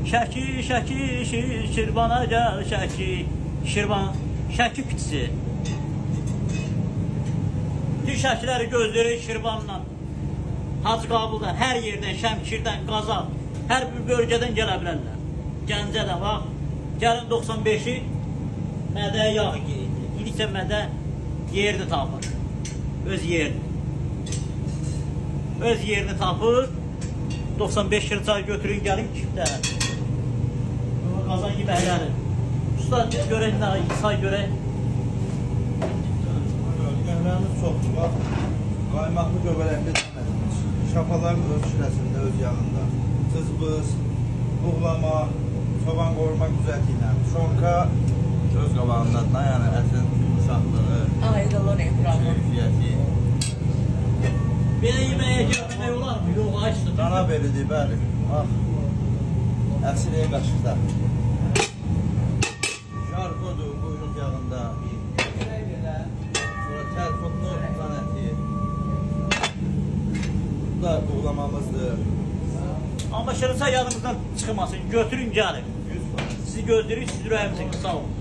Şəki, Şəki, Şirvana gəl Şəki. Şirvan, Şəki pitisi. Bütün Şəkiləri gözləyir Şirvanla. Hacı Qabuldan, hər yerdən, Şəmkirdən, Qazan, hər bir bölgədən gələ bilərlər. Gəncədən, bax, gəlin 95-i mədəyə yaxın geyindi. İliksə mədə yerini tapır. Öz yerini. Öz yerini tapır. 95 kilo çay götürün, gəlin kifdə. Qazan yeməkləri. Usta, görək nə, say görək. Yeməklərimiz çoxdur, bax. Qaymaqlı göbələkli çimərimiz. Şapaların öz şirəsində, öz yağında. Cızbız, buğlama, soğan qovurma güzəti ilə. Şonka öz qabağından, yəni ətin yumuşaqlığı, Ayrılır ekranı. keyfiyyəti. Belə yeməyə gəlmək olar mı? Yox, açdır. Dana belidir, bəli. Bax, əsiliyə qaşıqda. Jarkodur, quyruq yağında. Sonra tərfotlu dan əti. Bu da buğlamamızdır. Amma şırınsa yadımızdan çıxmasın, götürün gəlin. Sizi gözləyirik, siz ürəyimizin sağ olun.